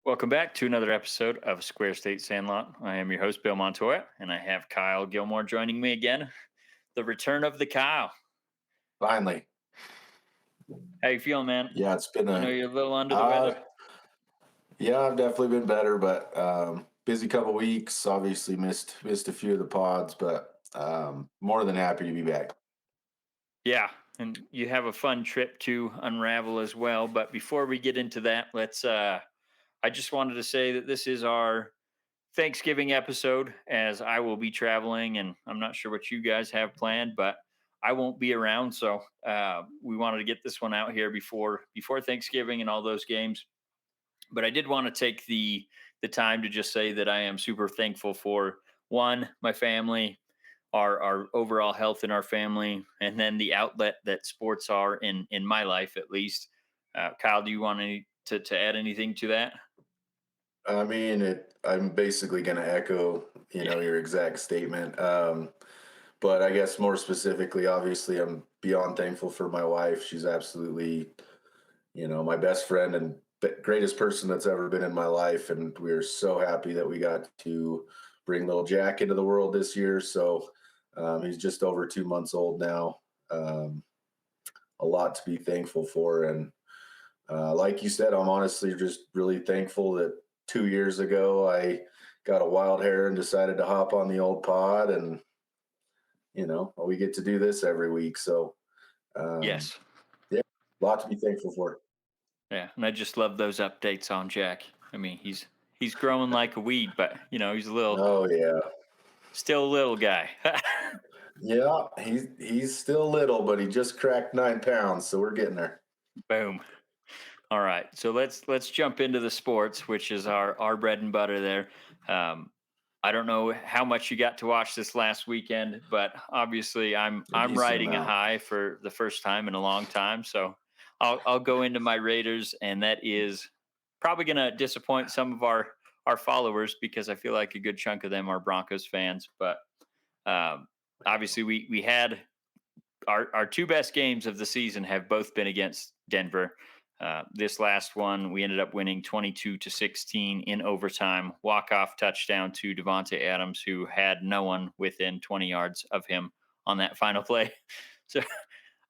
Welcome back to another episode of Square State Sandlot. I am your host, Bill Montoya, and I have Kyle Gilmore joining me again. The return of the Kyle. Finally. How you feeling, man? Yeah, it's been I know a you're a little under the uh weather. yeah, I've definitely been better, but busy couple weeks. Obviously missed a few of the pods, but more than happy to be back. Yeah, and you have a fun trip to unravel as well. But before we get into that, let's I just wanted to say that this is our Thanksgiving episode, as I will be traveling, and I'm not sure what you guys have planned, but I won't be around. So we wanted to get this one out here before Thanksgiving and all those games. But I did want to take the time to just say that I am super thankful for one, my family, our overall health in our family, and then the outlet that sports are in my life at least. Kyle, do you want to add anything to that? I mean, I'm basically going to echo, Yeah. your exact statement. But I guess more specifically, obviously, I'm beyond thankful for my wife. She's absolutely, my best friend and greatest person that's ever been in my life. And we're so happy that we got to bring little Jack into the world this year. So he's just over 2 months old now. Um, a lot to be thankful for. And like you said, I'm honestly just really thankful that 2 years ago I got a wild hair and decided to hop on the old pod. And, we get to do this every week. So, um, Yes. yeah, a lot to be thankful for. Yeah, and I just love those updates on Jack. I mean, he's growing like a weed, but he's Oh, yeah. still a little guy. Yeah, he's still little, but he just cracked 9 pounds, so we're getting there. Boom. All right, so let's jump into the sports, which is our bread and butter there. Um, I don't know how much you got to watch this last weekend, but obviously A I'm decent riding a amount. high for the first time in a long time. So I'll go into my Raiders, and that is probably going to disappoint some of our followers because I feel like a good chunk of them are Broncos fans. But um, obviously we had our two best games of the season have both been against Denver. This last one, we ended up winning 22-16 in overtime. Walk-off touchdown to Devontae Adams, who had no one within 20 yards of him on that final play. So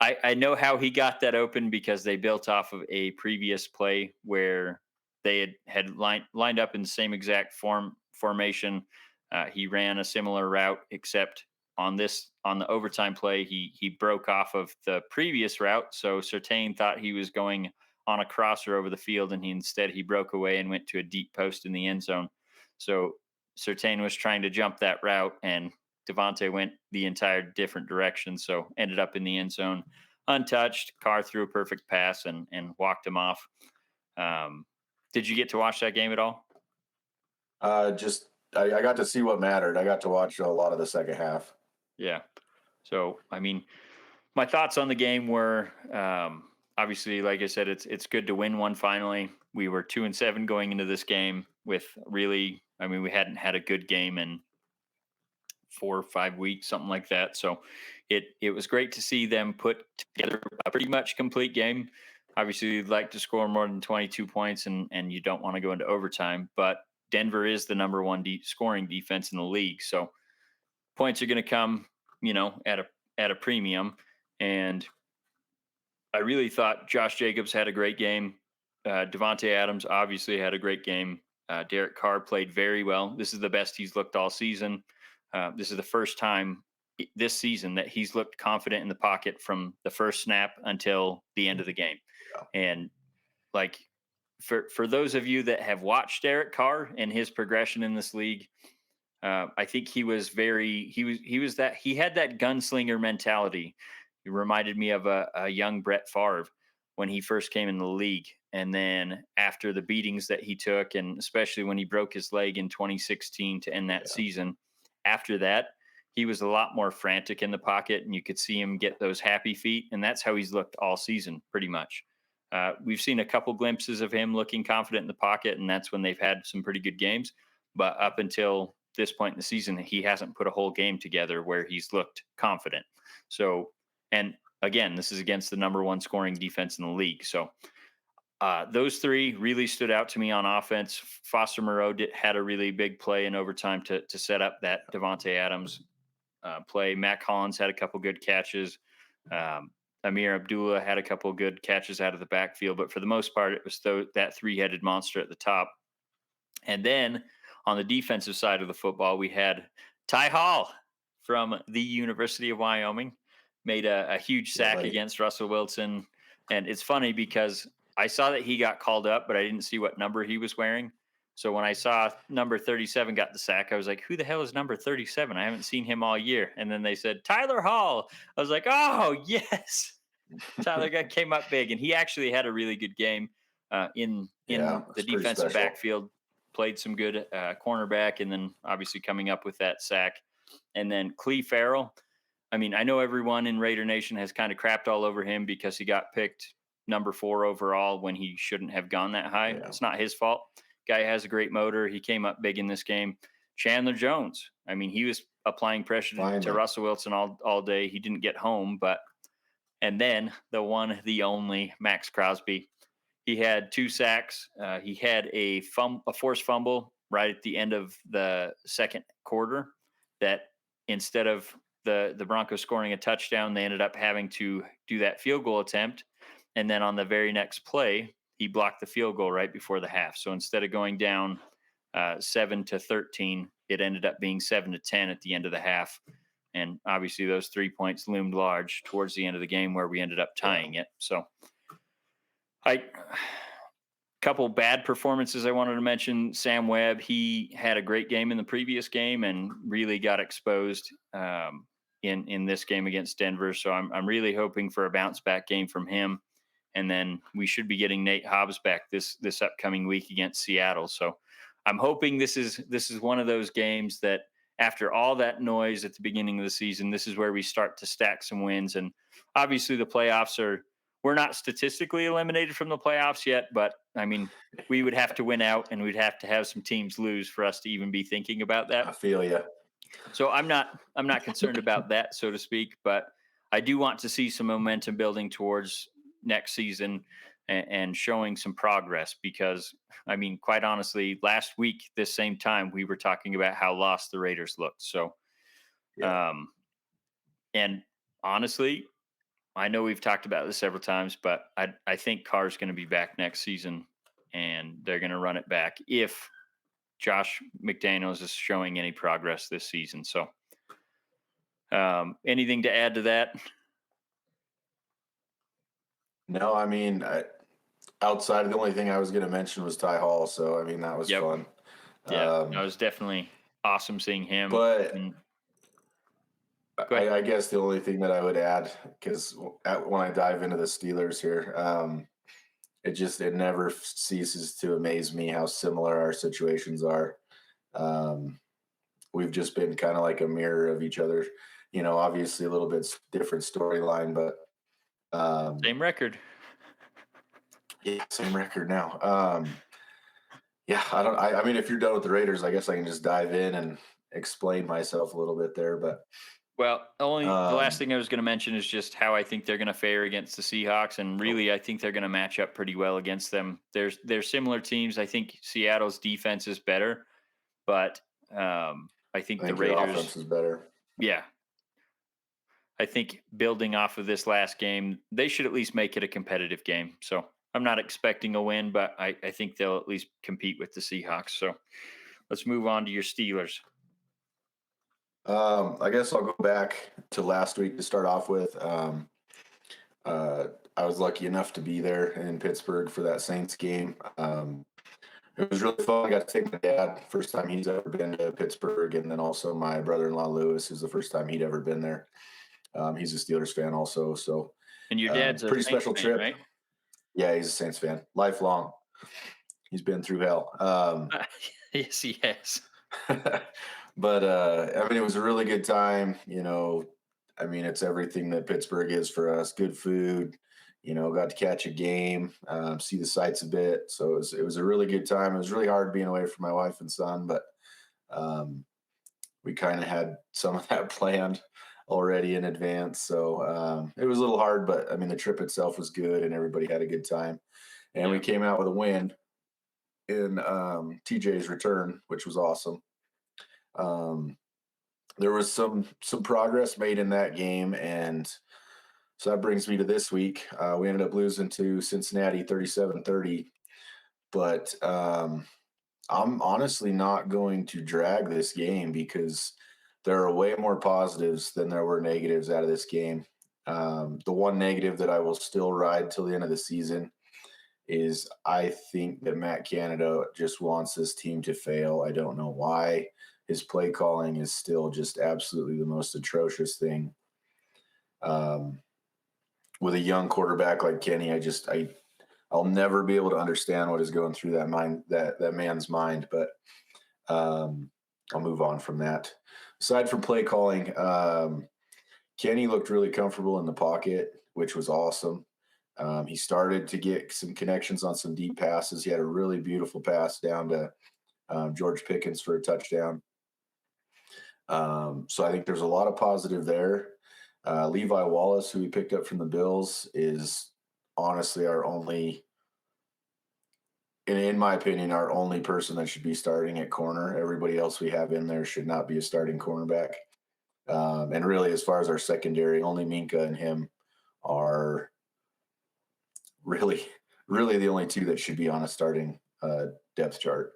I know how he got that open because they built off of a previous play where they had lined up in the same exact formation. He ran a similar route, except on the overtime play, he broke off of the previous route. So Sertain thought he was going on a crosser over the field, and he broke away and went to a deep post in the end zone. So Sertain was trying to jump that route, and Devontae went the entire different direction. So ended up in the end zone untouched. Carr threw a perfect pass and walked him off. Um, did you get to watch that game at all? Just I got to see what mattered. I got to watch a lot of the second half. Yeah. So I mean, my thoughts on the game were obviously, like I said, it's good to win one finally. We were 2-7 going into this game with really, I mean, we hadn't had a good game in 4 or 5 weeks, something like that. So it was great to see them put together a pretty much complete game. Obviously, you'd like to score more than 22 points, and you don't want to go into overtime. But Denver is the number one scoring defense in the league, so points are going to come, at a premium. And I really thought Josh Jacobs had a great game. Devontae Adams obviously had a great game. Derek Carr played very well. This is the best he's looked all season. This is the first time this season that he's looked confident in the pocket from the first snap until the end of the game. Yeah. And like for those of you that have watched Derek Carr and his progression in this league, I think he had that gunslinger mentality. He reminded me of a young Brett Favre when he first came in the league. And then after the beatings that he took, and especially when he broke his leg in 2016 to end that Yeah. season, after that, he was a lot more frantic in the pocket, and you could see him get those happy feet. And that's how he's looked all season, pretty much. We've seen a couple glimpses of him looking confident in the pocket, and that's when they've had some pretty good games. But up until this point in the season, he hasn't put a whole game together where he's looked confident. So, and again, this is against the number one scoring defense in the league. So Those three really stood out to me on offense. Foster Moreau had a really big play in overtime to set up that Devontae Adams play. Matt Collins had a couple good catches. Um, Amir Abdullah had a couple good catches out of the backfield, but for the most part, it was that three-headed monster at the top. And then on the defensive side of the football, we had Ty Hall from the University of Wyoming made a huge Yeah, sack buddy. against Russell Wilson. And it's funny because I saw that he got called up, but I didn't see what number he was wearing. So when I saw number 37 got the sack, I was like, who the hell is number 37? I haven't seen him all year. And then they said, Tyler Hall. I was like, oh, yes. Came up big, and he actually had a really good game Yeah, in the it's pretty defensive special. backfield. Played some good cornerback, and then obviously coming up with that sack. And then Clee Farrell. I mean, I know everyone in Raider Nation has kind of crapped all over him because he got picked number 4 overall when he shouldn't have gone that high. Yeah, It's not his fault. Guy has a great motor. He came up big in this game. Chandler Jones. I mean, he was applying pressure to finally. Russell Wilson all day. He didn't get home, but and then the one, the only Max Crosby. He had 2 sacks. He had a forced fumble right at the end of the second quarter. That instead of the Broncos scoring a touchdown, they ended up having to do that field goal attempt. And then on the very next play, he blocked the field goal right before the half. So instead of going down 7-13, it ended up being 7-10 at the end of the half. And obviously, those 3 points loomed large towards the end of the game where we ended up Yeah. tying it. So, I couple bad performances I wanted to mention. Sam Webb, he had a great game in the previous game and really got exposed in this game against Denver. So I'm really hoping for a bounce back game from him. And then we should be getting Nate Hobbs back this upcoming week against Seattle. So I'm hoping this is one of those games that after all that noise at the beginning of the season, this is where we start to stack some wins. And obviously the playoffs are we're not statistically eliminated from the playoffs yet, but I mean, we would have to win out and we'd have to have some teams lose for us to even be thinking about that. I feel you. So I'm not concerned about that, so to speak, but I do want to see some momentum building towards next season and showing some progress because I mean, quite honestly, last week this same time we were talking about how lost the Raiders looked. So Yeah. um and honestly, I know we've talked about this several times, but I think Carr's going to be back next season, and they're going to run it back if Josh McDaniels is showing any progress this season. So, anything to add to that? No, I mean, outside, the only thing I was going to mention was Ty Hall. So, I mean, that was Yep. fun. Yeah. No, Um, it was definitely awesome seeing him. but And go ahead. I guess the only thing that I would add, because when I dive into the Steelers here, it never ceases to amaze me how similar our situations are. Um, we've just been kind of like a mirror of each other. Obviously a little bit different storyline, but um, Same record. yeah, same record now. Yeah, I don't. I mean, if you're done with the Raiders, I guess I can just dive in and explain myself a little bit there. But Well, only the last um, thing I was going to mention is just how I think they're going to fare against the Seahawks, and oh, really, I think they're going to match up pretty well against them. They're similar teams. I think Seattle's defense is better, but I I think the think your offense Raiders, is better. yeah, I think building off of this last game, they should at least make it a competitive game. So I'm not expecting a win, but I think they'll at least compete with the Seahawks. So let's move on to your Steelers. I guess I'll go back to last week to start off with. Uh, I was lucky enough to be there in Pittsburgh for that Saints game. It was really fun. I got to take my dad, first time he's ever been to Pittsburgh, and then also my brother-in-law Lewis is the first time he'd ever been there. He's a Steelers fan also, so And your dad's a pretty Saints special fan, trip. right? Yeah, he's a Saints fan, lifelong. He's been through hell. Yes, he has. But I mean, it was a really good time. I mean, it's everything that Pittsburgh is for us. Good food. Got to catch a game, see the sights a bit. So it was a really good time. It was really hard being away from my wife and son, but um, we kind of had some of that planned already in advance. So it was a little hard, but I mean, the trip itself was good, and everybody had a good time. and we Yeah. came out with a win in TJ's return, which was awesome. Um, there was some progress made in that game, and so that brings me to this week. We ended up losing to Cincinnati 37-30, but I'm honestly not going to drag this game because there are way more positives than there were negatives out of this game. The one negative that I will still ride till the end of the season is I think that Matt Canada just wants this team to fail. I don't know why. His play calling is still just absolutely the most atrocious thing. Um, with a young quarterback like Kenny, I'll never be able to understand what is going through that man's mind. But I'll move on from that. Aside from play calling, Kenny looked really comfortable in the pocket, which was awesome. He started to get some connections on some deep passes. He had a really beautiful pass down to George Pickens for a touchdown. So I think there's a lot of positive there. Levi Wallace, who we picked up from the Bills, is honestly our only, in my opinion, our only person that should be starting at corner. Everybody else we have in there should not be a starting cornerback. And really, as far as our secondary, only Minka and him are really, really the only two that should be on a starting depth chart.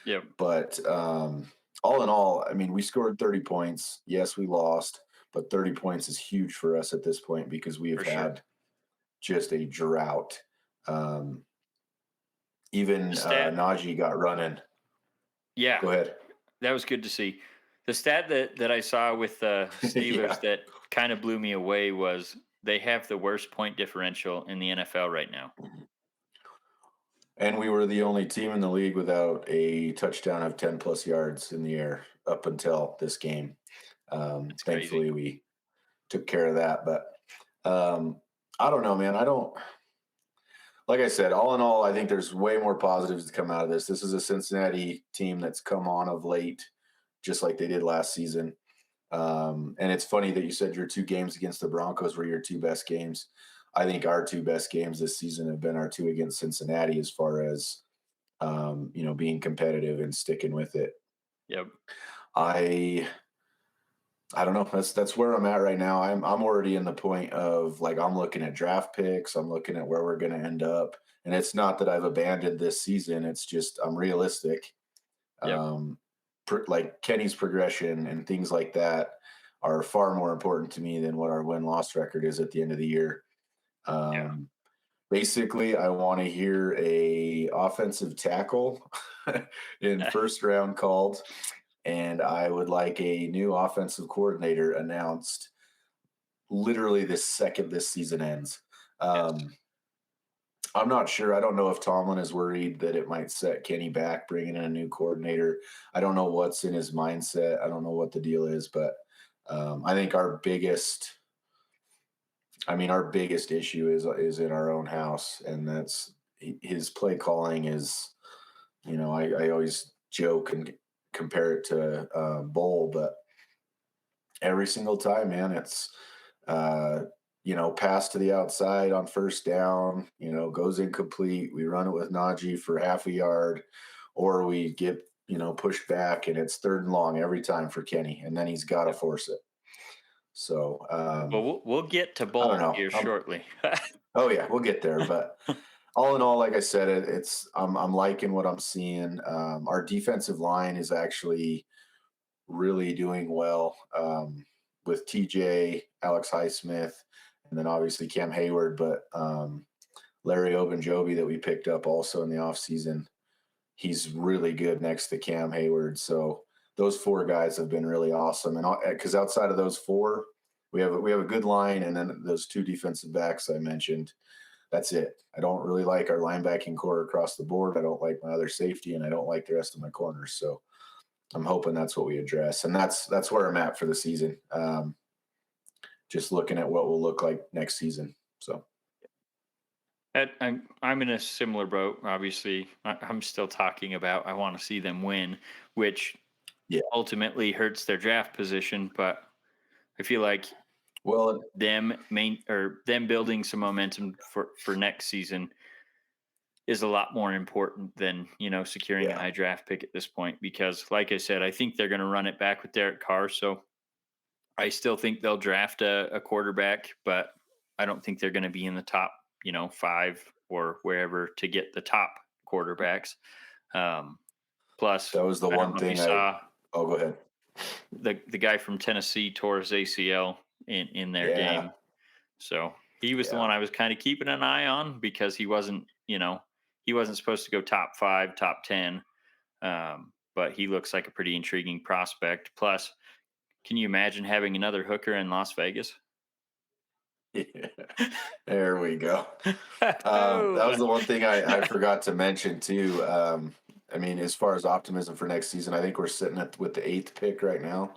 Yep. But all in all, I mean, we scored 30 points. Yes, we lost, but 30 points is huge for us at this point because we have For sure. had just a drought. Even The stat. Najee got running. Yeah. Go ahead. That was good to see. The stat that I saw with the Steelers Yeah. that kind of blew me away was they have the worst point differential in the NFL right now. And we were the only team in the league without a touchdown of 10 plus yards in the air up until this game. It's crazy. Thankfully, we took care of that. But I don't know, man. I don't, like I said, all in all, I think there's way more positives to come out of this. This is a Cincinnati team that's come on of late, just like they did last season. And it's funny that you said your two games against the Broncos were your two best games. I think our two best games this season have been our two against Cincinnati as far as being competitive and sticking with it. Yep. I I don't know. That's where I'm at right now. I'm already in the point of like I'm looking at draft picks. I'm looking at where we're going to end up, and it's not that I've abandoned this season. It's just I'm realistic. Yep. Um, like Kenny's progression and things like that are far more important to me than what our win loss record is at the end of the year. Yeah. Um, Basically, I want to hear a offensive tackle in first round called, and I would like a new offensive coordinator announced literally the second this season ends. Yes. I'm not sure. I don't know if Tomlin is worried that it might set Kenny back, bringing in a new coordinator. I don't know what's in his mindset. I don't know what the deal is, but I think our biggest issue is in our own house, and that's his play calling is. I always joke and compare it to Bowl, but every single time, man, it's pass to the outside on first down, goes incomplete. We run it with Najee for half a yard, or we get pushed back, and it's third and long every time for Kenny, and then he's got to Yep. force it. So Well, we'll get to I don't bowl know. here shortly. Oh yeah, we'll get there, but all in all, like I said, I'm liking what I'm seeing. Our defensive line is actually really doing well with TJ, Alex Highsmith, and then obviously Cam Hayward, but Larry Ogunjobi that we picked up also in the offseason, he's really good next to Cam Hayward. So those four guys have been really awesome. And because outside of those four, we have a good line, and then those two defensive backs I mentioned. That's it. I don't really like our linebacking core across the board. I don't like my other safety, and I don't like the rest of my corners. So I'm hoping that's what we address, and that's where I'm at for the season. Just looking at what will look like next season. So I'm in a similar boat. Obviously, I'm still talking about I want to see them win, which yeah, ultimately hurts their draft position. But I feel like well, them building some momentum for next season is a lot more important than, securing a Yeah. high draft pick at this point because, like I said, I think they're going to run it back with Derek Carr. So I still think they'll draft a quarterback, but I don't think they're going to be in the top, five or wherever to get the top quarterbacks. Um, Plus, That was the I don't one know if you thing saw oh, go ahead. the guy from Tennessee tore his ACL in their Yeah. game. So he was the Yeah. one I was kind of keeping an eye on because he wasn't supposed to go top five, top 10. But he looks like a pretty intriguing prospect. Plus, can you imagine having another hooker in Las Vegas? Yeah. There we go. That Oh, was the one thing I forgot to mention too. I mean, as far as optimism for next season, I think we're sitting with the eighth pick right now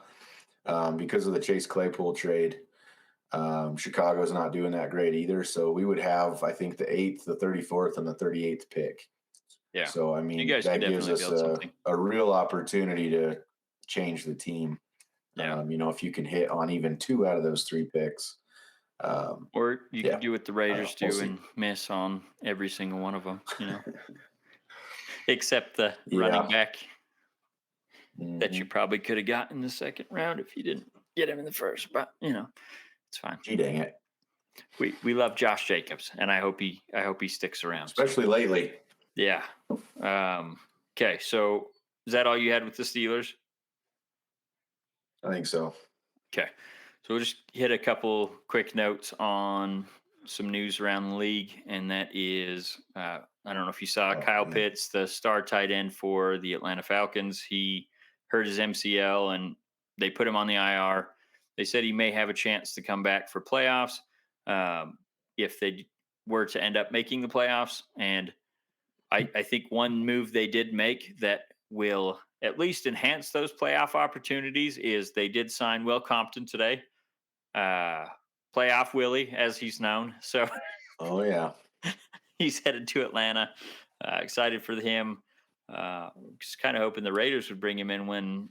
because of the Chase Claypool trade. Chicago's not doing that great either, so we would have, I think, the eighth, the 34th, and the 38th pick. yeah. So, I You mean, guys could that gives definitely us build something. a real opportunity to change the team. Yeah. If you can hit on even two out of those three picks, Or you yeah, could do what the I don't know. Raiders We'll do see. and miss on every single one of them, except the running Yeah. back that you Hmm. probably could have got in the second round if you didn't get him in the first. But it's fine. Gee, dang it. We love Josh Jacobs, and I hope he sticks around. So Especially lately. yeah. Okay, so is that all you had with the Steelers? I think so. Okay, so we'll just hit a couple quick notes on some news around the league, and that is I don't know if you saw Oh, Kyle man. Pitts, the star tight end for the Atlanta Falcons. He hurt his MCL, and they put him on the IR. They said he may have a chance to come back for playoffs if they were to end up making the playoffs. And I think one move they did make that will at least enhance those playoff opportunities is they did sign Will Compton today, uh, playoff Willie, as he's known. So Oh, yeah. he's headed to Atlanta. Excited for him. Just kind of hoping the Raiders would bring him in when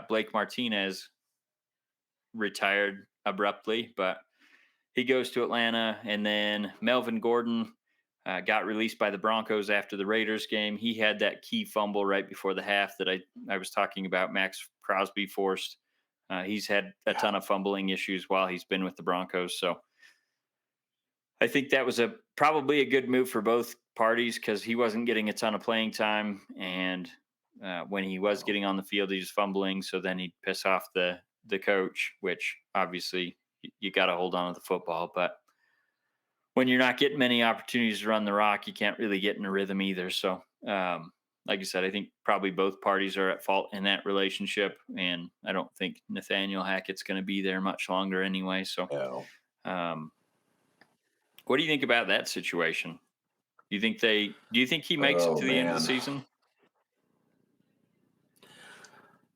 Blake Martinez retired abruptly, but he goes to Atlanta, and then Melvin Gordon got released by the Broncos after the Raiders game. He had that key fumble right before the half that I was talking about. Max Crosby forced. He's had a Yeah. ton of fumbling issues while he's been with the Broncos. So I think that was probably a good move for both parties because he wasn't getting a ton of playing time, and when he was No. getting on the field, he was fumbling. So then he'd piss off the coach, which obviously you got to hold on to the football, but when you're not getting many opportunities to run the rock, you can't really get in a rhythm either. So, like I said, I think probably both parties are at fault in that relationship, and I don't think Nathaniel Hackett's going to be there much longer anyway. So, No. um, what do you think about that situation? Do you think he makes it Oh, to the end of the man. season?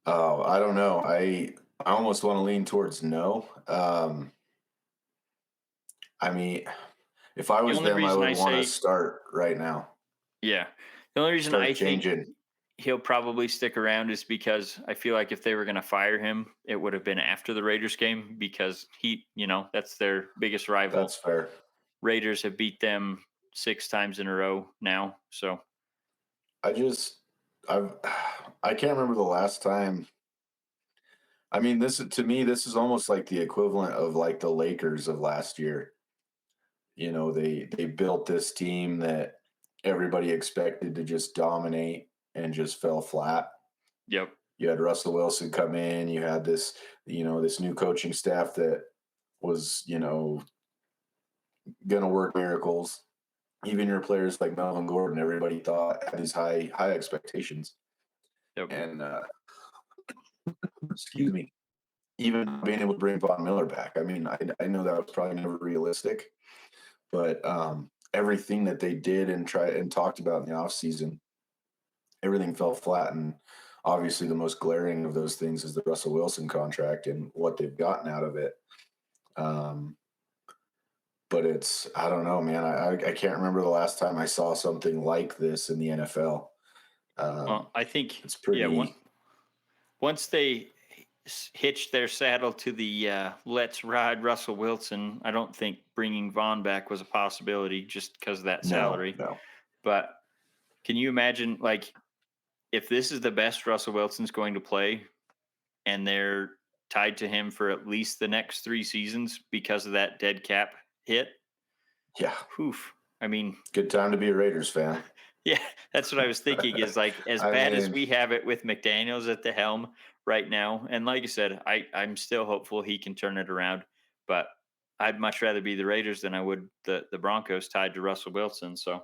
Oh, I don't know. I almost want to lean towards no. I mean, if I The was only them, I reason would I want to say, start right now. yeah, the only reason I Start think changing. he'll probably stick around is because I feel like if they were going to fire him, it would have been after the Raiders game because that's their biggest rival. That's fair. Raiders have beat them 6 times in a row now. So, I just, I've, I can't remember the last time. I mean, to me, this is almost like the equivalent of like the Lakers of last year. They built this team that everybody expected to just dominate and just fell flat. yep. You had Russell Wilson come in, you had this new coaching staff that was, gonna work miracles. Even your players like Melvin Gordon, everybody thought had these high expectations. Yep. And excuse me, even being able to bring Von Miller back. I mean, I know that was probably never realistic, but everything that they did and tried and talked about in the offseason, everything fell flat. And obviously, the most glaring of those things is the Russell Wilson contract and what they've gotten out of it. Um, but I don't know, man. I can't remember the last time I saw something like this in the NFL. Well, I think, It's yeah, pretty. once they hitched their saddle to the let's ride Russell Wilson. I don't think bringing Vaughn back was a possibility just because of that No, salary. no. But can you imagine, like, if this is the best Russell Wilson's going to play and they're tied to him for at least the next 3 seasons because of that dead cap hit? Yeah. Oof. I mean, Good time to be a Raiders fan. yeah, that's what I was thinking is like as I bad as mean, we have it with McDaniels at the helm right now. And like you said, I'm still hopeful he can turn it around, but I'd much rather be the Raiders than I would the Broncos tied to Russell Wilson. So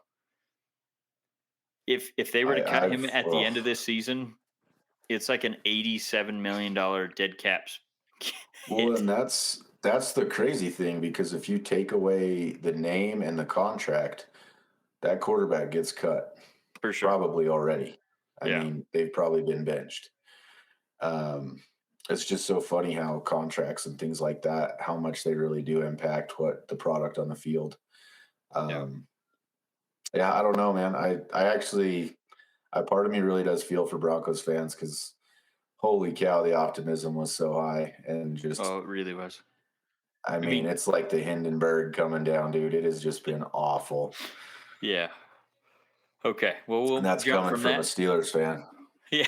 if they were to cut him at the end of this season, it's like an $87 million dead caps well, hit and that's the crazy thing because if you take away the name and the contract, that quarterback gets cut for sure. probably already. I Yeah. mean, they've probably been benched. Um, it's just so funny how contracts and things like that, how much they really do impact what the product on the field. Yeah. Um, yeah, I don't know, man. I part of me really does feel for Broncos fans because holy cow, the optimism was so high, and just Oh, it really was. I I mean, mean, it's like the Hindenburg coming down, dude. It has just been awful, yeah. Okay. Well, and we'll that's jump coming from from a that. Steelers fan. Yeah.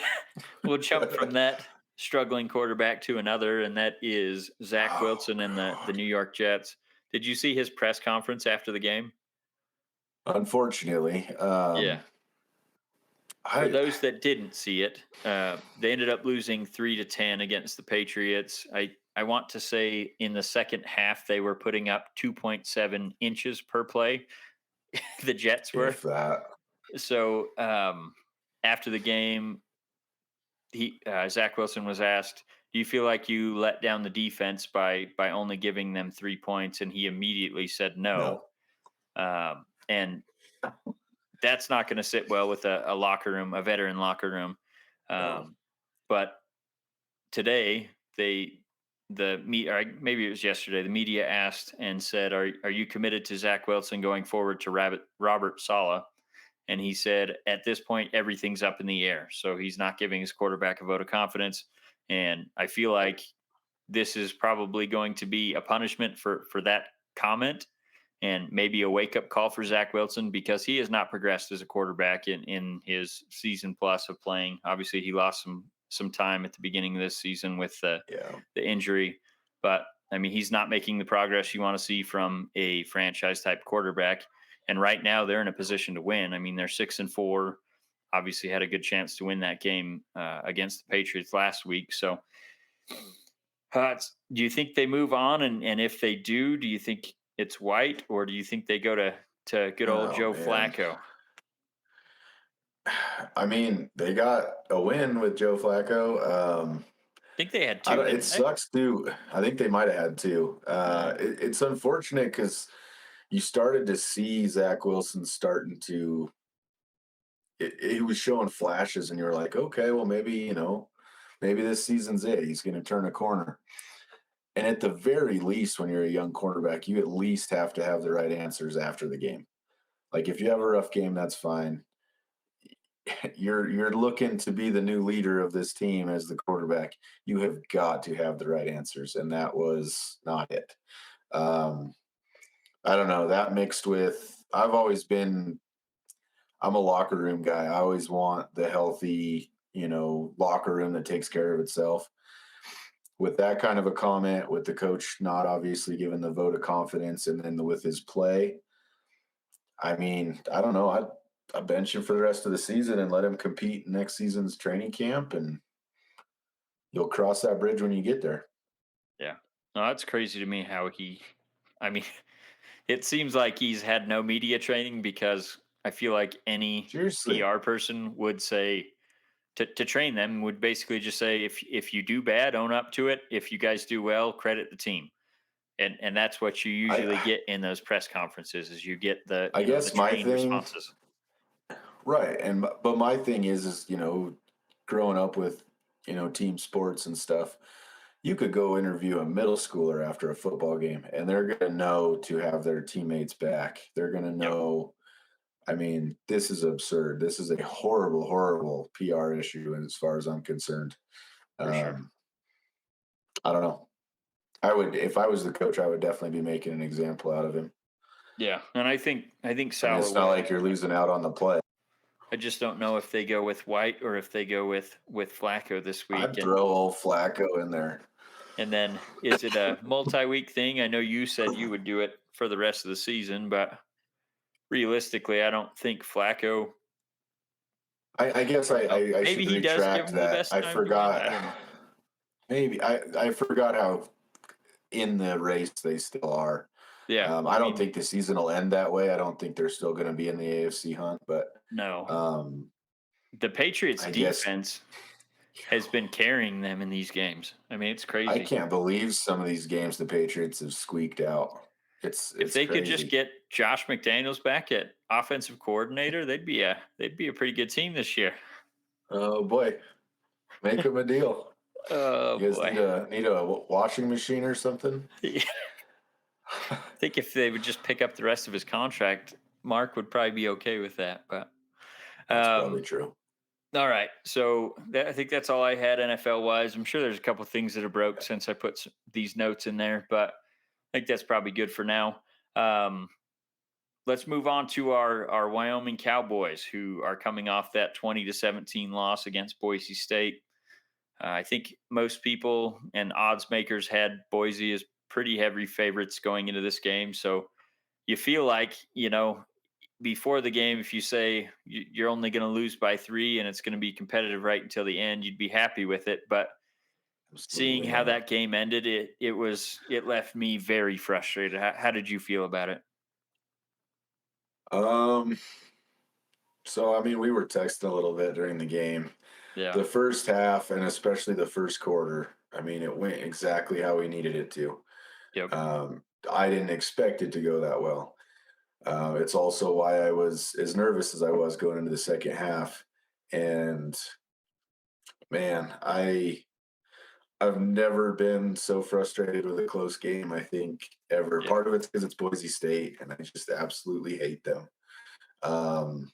We'll jump from that struggling quarterback to another, and that is Zach Oh Wilson and the God. New York Jets. Did you see his press conference after the game? Unfortunately, Yeah. For I those that didn't see it, they ended up losing 3-10 against the Patriots. I want to say in the second half they were putting up 2.7 inches per play. The Jets were. if that. So after the game, he Zach Wilson was asked, "Do you feel like you let down the defense by only giving them 3 points?" And he immediately said no. No, And that's not going to sit well with a locker room, a veteran locker room. no. Um, but today, or maybe it was yesterday, the media asked and said, "Are you committed to Zach Wilson going forward to Robert Sala?" And he said, "At this point, everything's up in the air." So he's not giving his quarterback a vote of confidence. And I feel like this is probably going to be a punishment for that comment and maybe a wake up call for Zach Wilson because he has not progressed as a quarterback in his season plus of playing. Obviously, he lost some time at the beginning of this season with Yeah, the injury, but I mean, he's not making the progress you want to see from a franchise type quarterback. And right now, they're in a position to win. I mean, they're 6-4. Obviously, had a good chance to win that game against the Patriots last week. So, do you think they move on? And if they do you think it's White, or do you think they go to good old oh Joe man. Flacco? I mean, they got a win with Joe Flacco. I think they had I two, don't. It didn't they? sucks too. I think they might have had two. Yeah. It's unfortunate because you started to see Zach Wilson starting to. He was showing flashes, and you're like, okay, well, maybe maybe this season's it. He's going to turn a corner. And at the very least, when you're a young quarterback, you at least have to have the right answers after the game. Like if you have a rough game, that's fine. You're looking to be the new leader of this team as the quarterback. You have got to have the right answers, and that was not it. Um, I don't know that mixed with I've always been I'm a locker room guy. I always want the healthy, locker room that takes care of itself. With that kind of a comment, with the coach not obviously giving the vote of confidence, and then with his play, I mean, I don't know. I bench him for the rest of the season and let him compete in next season's training camp, and you'll cross that bridge when you get there. Yeah. No, that's crazy to me how I mean, it seems like he's had no media training because I feel like any Seriously, PR person would say to train them would basically just say if you do bad, own up to it. If you guys do well, credit the team. And that's what you usually I get in those press conferences is you get the I the guess my trained thing, responses. right, but my thing is growing up with team sports and stuff. You could go interview a middle schooler after a football game, and they're going to know to have their teammates back. They're going to Yep, know. I mean, this is absurd. This is a horrible, horrible PR issue, as far as I'm concerned. for sure. Um, I don't know. I would, if I was the coach, I would definitely be making an example out of him. Yeah, and I think I mean, Sauer it's not will. like you're losing out on the play. I just don't know if they go with White or if they go with Flacco this week. I'd And throw old Flacco in there. then is it a multi-week thing? I know you said you would do it for the rest of the season, but realistically, I don't think Flacco. I guess I don't know. I Maybe should he does give retract him the that. best I time going. I forgot. don't know. Maybe I forgot how in the race they still are. Yeah, I I don't mean, think the season will end that way. I don't think they're still going to be in the AFC hunt, but no. um, The Patriots I guess defense has been carrying them in these games. I mean, it's I crazy. can't believe some of these games the Patriots have squeaked out. If It's they could just crazy. get Josh McDaniels back at offensive coordinator, they'd be a pretty good team this year. Oh boy, make them a deal. Oh You guys boy. need a washing machine or something? I think if they would just pick up the rest of his contract, Mark would probably be okay with that. But That's probably um, true. all right, so I think that's all I had NFL wise. I'm sure there's a couple things that are broke since I put these notes in there, but I think that's probably good for now. Um, let's move on to our Wyoming Cowboys, who are coming off that 20-17 loss against Boise State. I think most people and odds makers had Boise as pretty heavy favorites going into this game. So you feel like, before the game, if you say you're only going to lose by 3 and it's going to be competitive right until the end, you'd be happy with it. But seeing Absolutely how not. that game ended, it left me very frustrated. How did you feel about it? Um, so I mean, we were texting a little bit during the game. Yeah. The first half and especially the first quarter, I mean, it went exactly how we needed it to. Yep. I didn't expect it to go that well. It's also why I was as nervous as I was going into the second half. And man, I've never been so frustrated with a close game, I think, ever. Yeah. Part of it's because it's Boise State, and I just absolutely hate them. Um,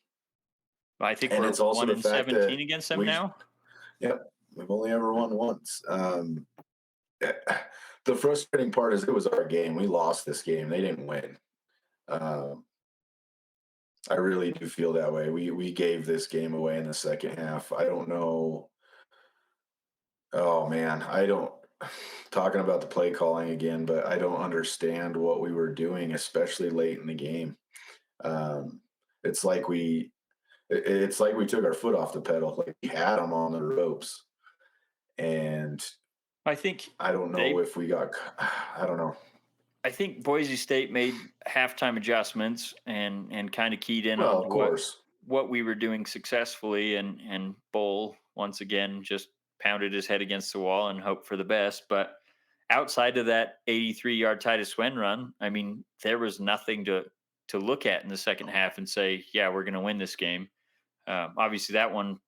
I think and we're it's also one the in fact 17 that against them we, now. yep, we've only ever won once. Eh, the frustrating part is it was our game. We lost this game. They didn't win. Um, I really do feel that way. We gave this game away in the second half. I don't know. Oh man, I don't talking about the play calling again, but I don't understand what we were doing, especially late in the game. Um, it's like it's like we took our foot off the pedal. Like we had them on the ropes, and I think I don't know they if we got. I don't know. I think Boise State made halftime adjustments and kind of keyed in Well, on of what course, we were doing successfully, and Bull once again just pounded his head against the wall and hoped for the best. But outside of that 83-yard Titus Swen run, I mean, there was nothing to look at in the second half and say, yeah, we're going to win this game. Obviously, that one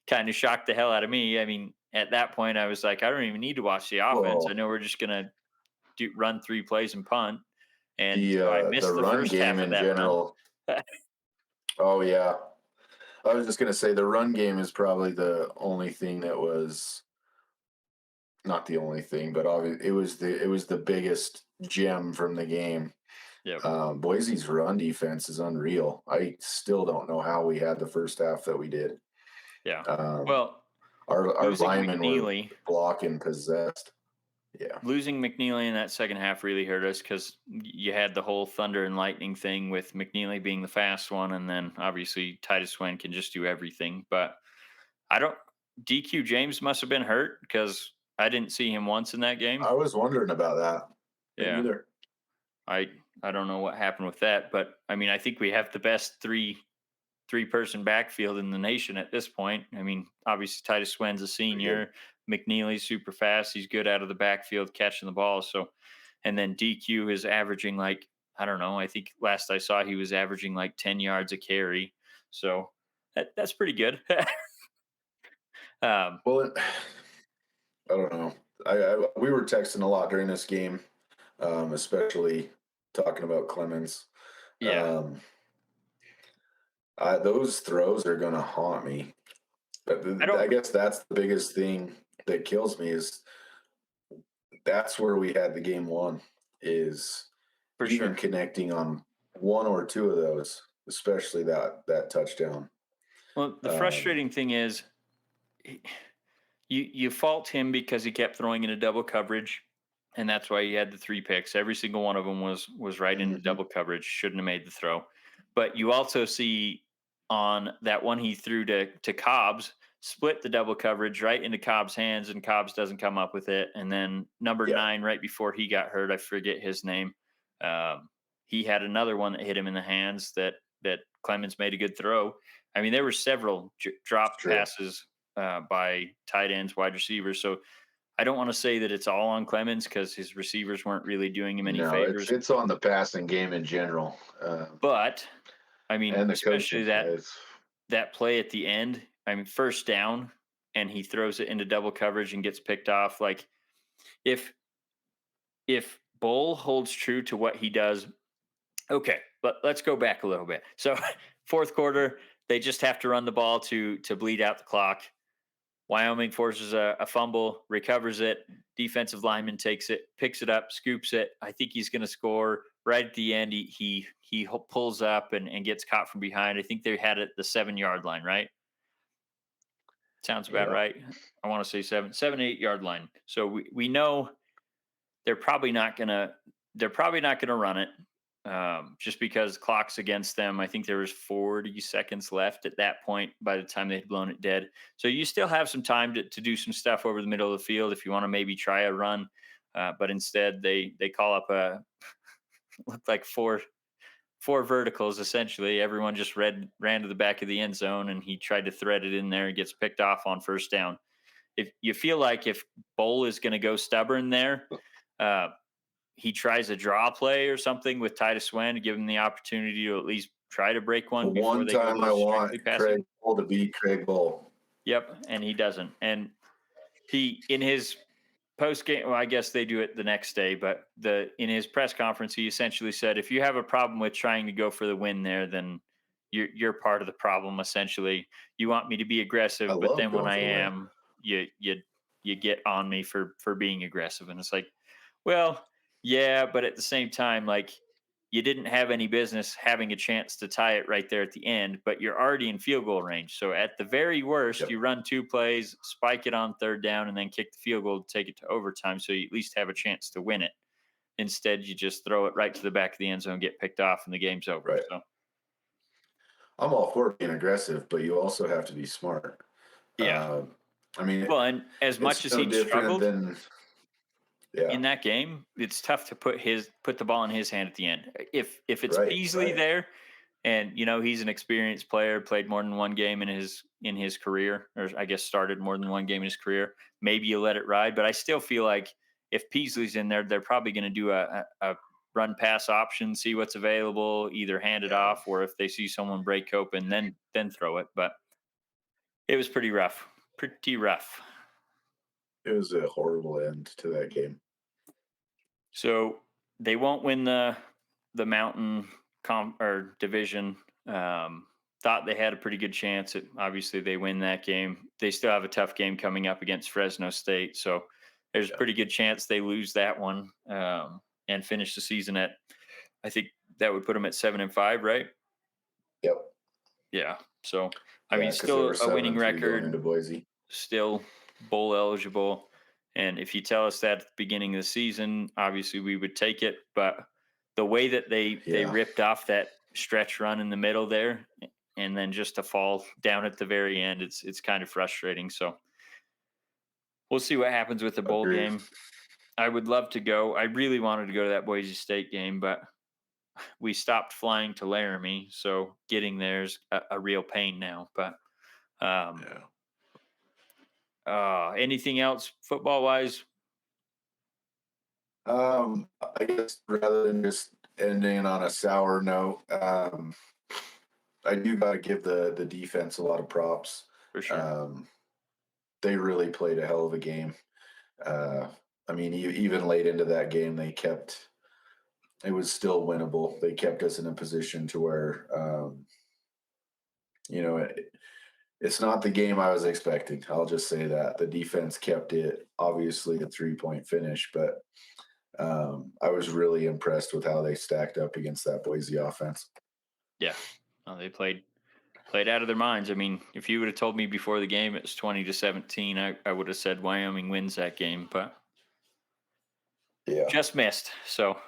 kind of shocked the hell out of me. I mean, at that point, I was like, I don't even need to watch the offense. I well, know we're just going to run 3 plays and punt. And the so I the missed the run first game half of in that run. general. Oh yeah, I was just gonna say the run game is probably the only thing that was not the only thing, but obviously it was the biggest gem from the game. Yep. Boise's run defense is unreal. I still don't know how we had the first half that we did. Yeah. Um, Well, our losing linemen were McNeely blocking possessed. Yeah, losing McNeely in that second half really hurt us because you had the whole thunder and lightning thing with McNeely being the fast one, and then obviously Titus Swen can just do everything. But I don't. DQ James must have been hurt because I didn't see him once in that game. I was wondering about that. Me Yeah. either. I I don't know what happened with that, but I mean I think we have the best three-person backfield in the nation at this point. I mean, obviously Titus Swen's a Pretty good. senior. McNeely's super fast. He's good out of the backfield catching the ball. So, and then DQ is averaging like, I don't know. I think last I saw he was averaging like 10 yards a carry. So that's pretty good. um, Well, I don't know. We were texting a lot during this game, especially talking about Clemens. yeah, Um, those throws are going to haunt me. I But don't. I guess that's the biggest thing that kills me is that's where we had the game won, is for even sure. connecting on one or two of those, especially that touchdown. Well, the Um, frustrating thing is he- you fault him because he kept throwing into double coverage, and that's why he had the three picks. Every single one of them was right into mhm. double coverage. Shouldn't have made the throw. But you also see on that one he threw to Cobbs, split the double coverage right into Cobb's hands, and Cobbs doesn't come up with it. And then number Yeah, 9, right before he got hurt, I forget his name. Um, he had another one that hit him in the hands that Clemens made a good throw. I mean, there were several it's dropped true. passes by tight ends, wide receivers. So I don't want to say that it's all on Clemens because his receivers weren't really doing him any No, it's favors. it's on the passing game in general, But I mean, and the especially coaching. It's that play at the end. I mean, first down, and he throws it into double coverage and gets picked off. Like if Bull holds true to what he does, okay. But let's go back a little bit. So fourth quarter, they just have to run the ball to bleed out the clock. Wyoming forces a fumble, recovers it. Defensive lineman takes it, picks it up, scoops it. I think he's going to score right at the end. He pulls up and gets caught from behind. I think they had it at the 7 yard line, right? Sounds about Yep. right. I want to say 8 yard line. So we know they're probably not gonna run it, just because the clock's against them. I think there was 40 seconds left at that point by the time they had blown it dead. So you still have some time to do some stuff over the middle of the field if you want to maybe try a run. But instead they call up a looked like four verticals essentially. Everyone just ran to the back of the end zone and he tried to thread it in there and gets picked off on first down. If you feel like if Bowl is going to go stubborn there, uh, he tries a draw play or something with Titus Swen to give him the opportunity to at least try to break The one before one they go time to I strictly want passing. Craig Bull to beat Craig Bull. Yep, and he doesn't. And he in his post game, well, I guess they do it the next day, but the in his press conference, he essentially said, if you have a problem with trying to go for the win there, then you're part of the problem. Essentially, you want me to be I aggressive, but love then when going I for the win. am, you get on me for being aggressive, and it's like, well, yeah, but at the same time, like you didn't have any business having a chance to tie it right there at the end, but you're already in field goal range. So at the very worst, Yep. you run two plays, spike it on third down, and then kick the field goal to take it to overtime. So you at least have a chance to win it. Instead, you just throw it right to the back of the end zone, get picked off, and the game's over. Right. So I'm all for being aggressive, but you also have to be smart. yeah. Um, I mean, Well, and as much it's as no he different struggled than yeah. in that game, it's tough to put the ball in his hand at the end. If it's Right. Peasley Right. there, and he's an experienced player, played more than one game in his career, or I guess started more than one game in his career. Maybe you let it ride, but I still feel like if Peasley's in there, they're probably going to do a run pass option, see what's available, either hand it Yeah. off, or if they see someone break open, then throw it. But it was pretty rough, pretty rough. It was a horrible end to that game. So they won't win the Mountain or division. Thought they had a pretty good chance. Obviously, they win that game. They still have a tough game coming up against Fresno State. So there's a Yeah. pretty good chance they lose that one, and finish the season at. I think that would put them at 7-5, right? Yep. Yeah. So I mean, Yeah, because they still were a seven winning and three going record, into Boise. still bowl eligible. And if you tell us that at the beginning of the season, obviously we would take it. But the way that they Yeah. ripped off that stretch run in the middle there, and then just to fall down at the very end, it's kind of frustrating. So we'll see what happens with the bowl Agreed. game. I would love to go. I really wanted to go to that Boise State game, but we stopped flying to Laramie, so getting there's a real pain now. But um, Yeah. anything else football wise? I guess rather than just ending on a sour note, I do got to give the defense a lot of props. For sure. Um, they really played a hell of a game. Uh, I mean, even late into that game, they kept it was still winnable. They kept us in a position to where you know It's not the game I was expecting. I'll just say that the defense kept it obviously a 3-point finish, but I was really impressed with how they stacked up against that Boise offense. Yeah, they played out of their minds. I mean, if you would have told me before the game it was 20-17, I would have said Wyoming wins that game, but Yeah, just missed. So,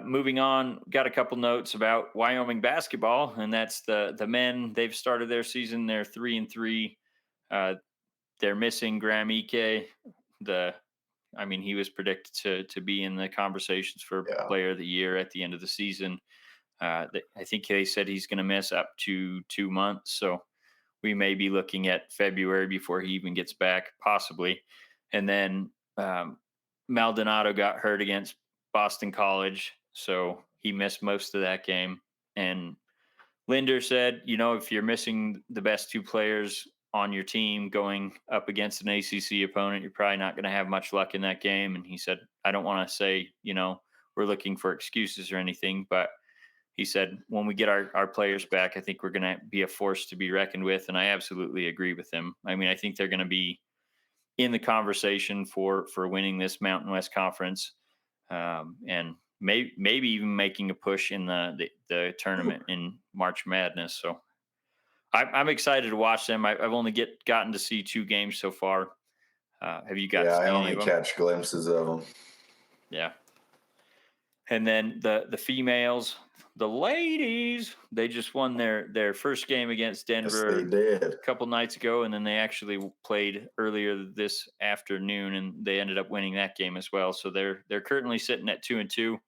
moving on, got a couple notes about Wyoming basketball, and that's the men. They've started their season. They're 3-3. Uh, they're missing Graham Ike. The I mean, he was predicted to be in the conversations for yeah, Player of the Year at the end of the season. I think they said he's going to miss up to 2 months. So we may be looking at February before he even gets back, possibly. And then Maldonado got hurt against Boston College, so he missed most of that game. And Linder said, if you're missing the best two players on your team going up against an ACC opponent, you're probably not going to have much luck in that game. And he said, I don't want to say, we're looking for excuses or anything, but he said, when we get our players back, I think we're going to be a force to be reckoned with. And I absolutely agree with him. I mean, I think they're going to be in the conversation for winning this Mountain West Conference, and maybe even making a push in the tournament in March Madness. So I'm excited to watch them. I've only gotten to see two games so far. Have you got yeah. to I see any only of them? catch glimpses of them. Yeah. And then the females, the ladies, they just won their first game against Yes, they Denver did. a couple nights ago, and then they actually played earlier this afternoon, and they ended up winning that game as well. So they're currently sitting at 2-2.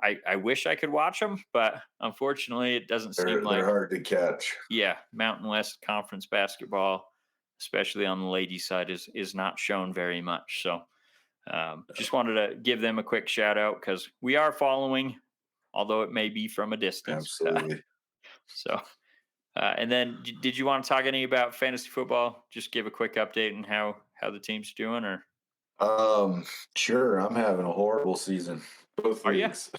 I wish I could watch them, but unfortunately, it doesn't seem They're like, hard to catch. yeah, Mountain West Conference basketball, especially on the ladies' side, is not shown very much. So just wanted to give them a quick shout out because we are following, although it may be from a distance. Absolutely. So, and then did you want to talk any about fantasy football? Just give a quick update on how the team's doing, or Um, sure. I'm having a horrible season, both are you? leagues.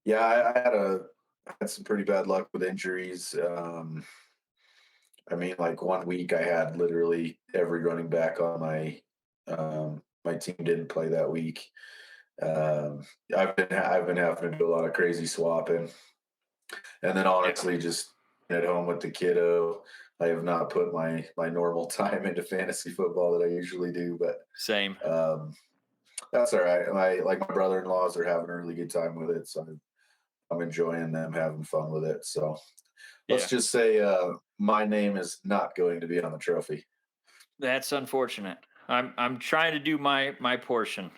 Yeah, I had some pretty bad luck with injuries. I mean, like one week I had literally every running back on my team didn't play that week. Um, I've been having to do a lot of crazy swapping, and then Yeah, honestly, just at home with the kiddo, I have not put my normal time into fantasy football that I usually do. But same. that's all right. My brother-in-laws are having a really good time with it, so I'm enjoying them having fun with it. So let's Yeah, just say my name is not going to be on the trophy. that's unfortunate. I'm trying to do my portion.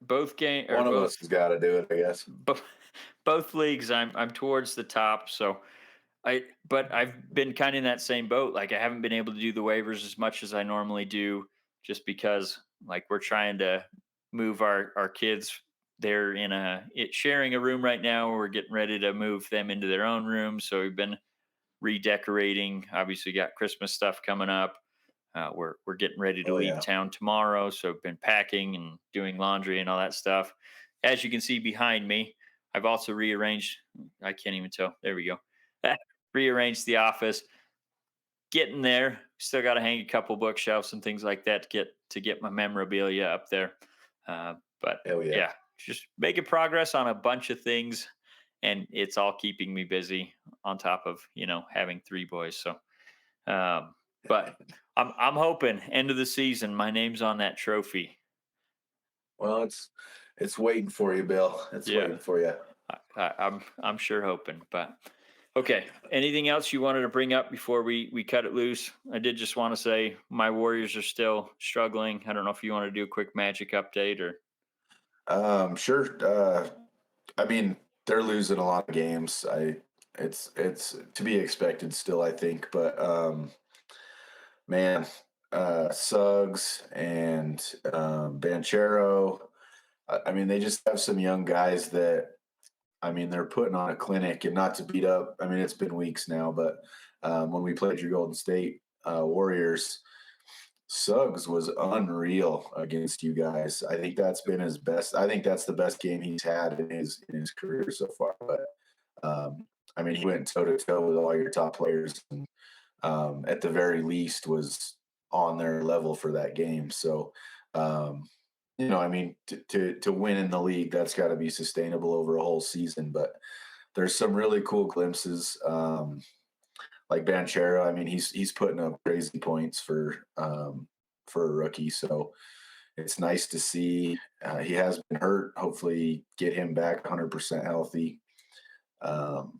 Both game or One of both us has got to do it, I guess. both both leagues. I'm towards the top, so but I've been kind of in that same boat. Like I haven't been able to do the waivers as much as I normally do, just because like we're trying to move our kids. They're sharing a room right now. We're getting ready to move them into their own room, so we've been redecorating. Obviously, got Christmas stuff coming up. We're getting ready to Oh leave yeah, town tomorrow, so I've been packing and doing laundry and all that stuff. As you can see behind me, I've also rearranged. I can't even tell. There we go. Rearranged the office. Getting there. Still got to hang a couple bookshelves and things like that to get my memorabilia up there. But hell yeah. yeah, just making progress on a bunch of things, and it's all keeping me busy. On top of having three boys, so um, but I'm hoping end of the season my name's on that trophy. Well, it's waiting for you, Bill. It's Yeah, waiting for you. I'm sure hoping. But okay, anything else you wanted to bring up before we cut it loose? I did just want to say my Warriors are still struggling. I don't know if you want to do a quick Magic update or Sure. I mean, they're losing a lot of games. It's to be expected still, I think. But man, Suggs and Banchero. I mean, they just have some young guys that I mean, they're putting on a clinic, and not to beat up. I mean, it's been weeks now, but when we played your Golden State Warriors, Suggs was unreal against you guys. I think that's been his best. I think that's the best game he's had in his career so far. But I mean, he went toe to toe with all your top players. And, at the very least was on their level for that game. So, um, I mean, to win in the league, that's got to be sustainable over a whole season. But there's some really cool glimpses, like Banchero. I mean, he's putting up crazy points for a rookie. So it's nice to see. He has been hurt. Hopefully, get him back 100% healthy. Um,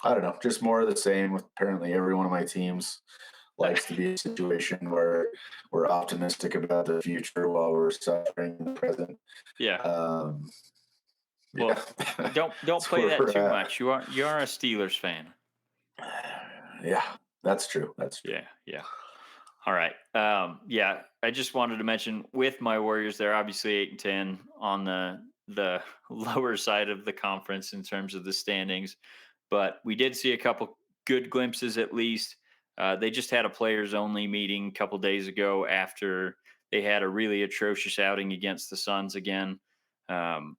I don't know, just more of the same with apparently every one of my teams likes to be a situation where we're optimistic about the future while we're suffering in the present. Yeah. Um, Well, yeah, don't that's play where that we're too at. much. You are a Steelers fan. Yeah, that's true. That's true. Yeah, yeah. All right. Yeah, I just wanted to mention with my Warriors, they're obviously 8-10 on the lower side of the conference in terms of the standings, but we did see a couple good glimpses at least. They just had a players only meeting a couple days ago after they had a really atrocious outing against the Suns again. Um,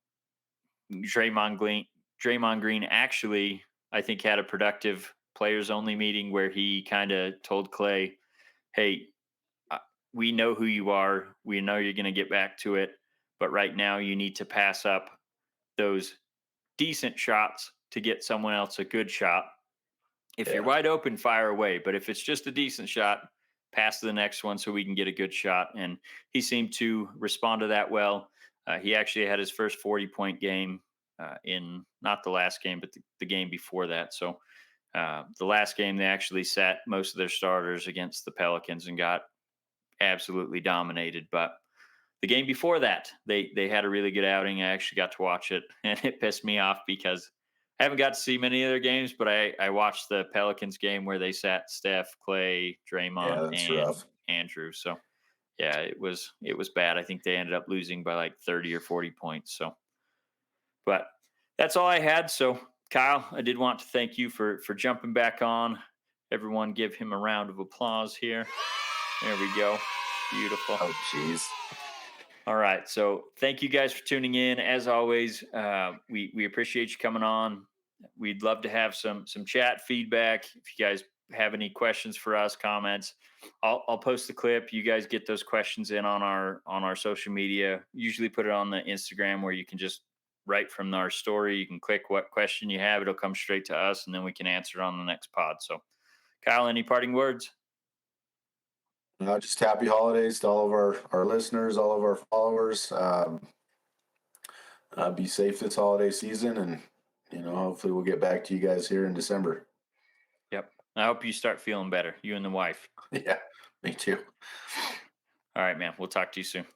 Draymond Green, Draymond Green actually, I think, had a productive players only meeting where he kind of told Clay, "Hey, uh, we know who you are. We know you're going to get back to it, but right now you need to pass up those decent shots to get someone else a good shot. If you're Yeah, wide open, fire away. But if it's just a decent shot, pass to the next one so we can get a good shot." And he seemed to respond to that well. He actually had his first 40-point game in not the last game, but the game before that. So the last game, they actually sat most of their starters against the Pelicans and got absolutely dominated. But the game before that, they had a really good outing. I actually got to watch it, and it pissed me off because I haven't got to see many of their games, but I watched the Pelicans game where they sat Steph, Clay, yeah, Draymond, that's and rough. Andrew. So yeah, it was bad. I think they ended up losing by like 30 or 40 points. So, but that's all I had. So Kyle, I did want to thank you for jumping back on. Everyone, give him a round of applause here. There we go. Beautiful. Oh, jeez. All right. So thank you guys for tuning in. As always, we appreciate you coming on. We'd love to have some chat feedback. If you guys have any questions for us, comments, I'll post the clip. You guys get those questions in on our social media. Usually put it on the Instagram where you can just write from our story. You can click what question you have. It'll come straight to us, and then we can answer it on the next pod. So, Kyle, any parting words? Just happy holidays to all of our listeners, all of our followers. Be safe this holiday season, and hopefully we'll get back to you guys here in December. Yep. I hope you start feeling better, you and the wife. Yeah, me too. All right, man. We'll talk to you soon.